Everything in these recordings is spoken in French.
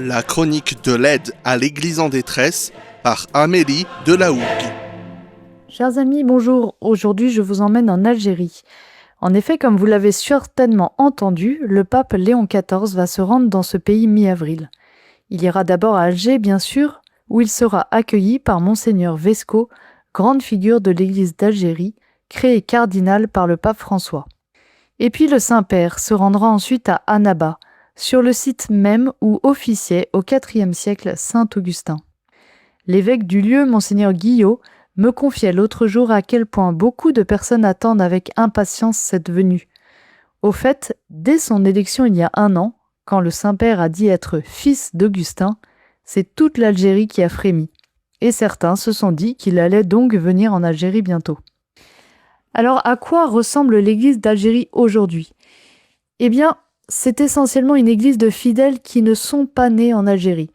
La chronique de l'aide à l'Église en détresse par Amélie Delahougue. Chers amis, bonjour. Aujourd'hui, je vous emmène en Algérie. En effet, comme vous l'avez certainement entendu, le pape Léon XIV va se rendre dans ce pays mi-avril. Il ira d'abord à Alger, bien sûr, où il sera accueilli par Monseigneur Vesco, grande figure de l'Église d'Algérie, créé cardinal par le pape François. Et puis le Saint-Père se rendra ensuite à Annaba, sur le site même où officiait au IVe siècle saint Augustin. L'évêque du lieu, Monseigneur Guillot, me confiait l'autre jour à quel point beaucoup de personnes attendent avec impatience cette venue. Au fait, dès son élection il y a 1 an, quand le Saint-Père a dit être fils d'Augustin, c'est toute l'Algérie qui a frémi. Et certains se sont dit qu'il allait donc venir en Algérie bientôt. Alors, à quoi ressemble l'église d'Algérie aujourd'hui ? Eh bien, c'est essentiellement une église de fidèles qui ne sont pas nés en Algérie.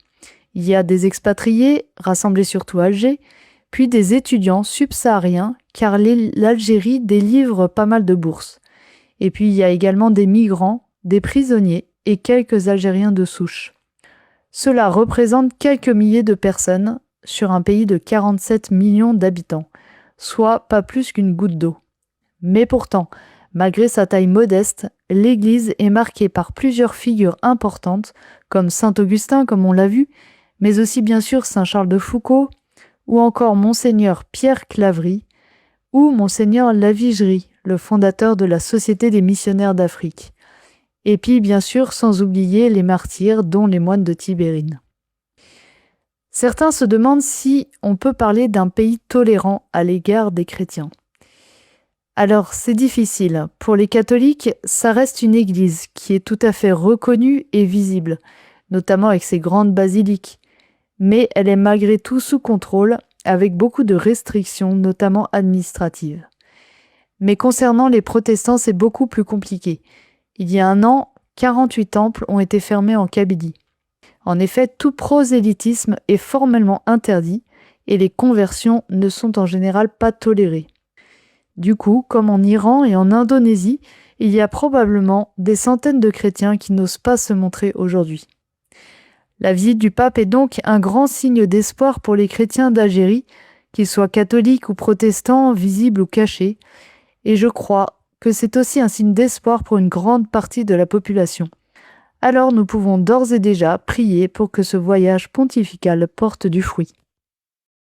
Il y a des expatriés, rassemblés surtout à Alger, puis des étudiants subsahariens, car l'Algérie délivre pas mal de bourses. Et puis il y a également des migrants, des prisonniers et quelques Algériens de souche. Cela représente quelques milliers de personnes sur un pays de 47 millions d'habitants, soit pas plus qu'une goutte d'eau. Mais pourtant, malgré sa taille modeste, l'église est marquée par plusieurs figures importantes, comme saint Augustin, comme on l'a vu, mais aussi bien sûr saint Charles de Foucauld, ou encore Monseigneur Pierre Claverie, ou Monseigneur Lavigerie, le fondateur de la Société des missionnaires d'Afrique. Et puis bien sûr, sans oublier les martyrs, dont les moines de Tibérine. Certains se demandent si on peut parler d'un pays tolérant à l'égard des chrétiens. Alors, c'est difficile. Pour les catholiques, ça reste une église qui est tout à fait reconnue et visible, notamment avec ses grandes basiliques. Mais elle est malgré tout sous contrôle, avec beaucoup de restrictions, notamment administratives. Mais concernant les protestants, c'est beaucoup plus compliqué. Il y a 1 an, 48 temples ont été fermés en Kabylie. En effet, tout prosélytisme est formellement interdit et les conversions ne sont en général pas tolérées. Du coup, comme en Iran et en Indonésie, il y a probablement des centaines de chrétiens qui n'osent pas se montrer aujourd'hui. La visite du pape est donc un grand signe d'espoir pour les chrétiens d'Algérie, qu'ils soient catholiques ou protestants, visibles ou cachés, et je crois que c'est aussi un signe d'espoir pour une grande partie de la population. Alors nous pouvons d'ores et déjà prier pour que ce voyage pontifical porte du fruit.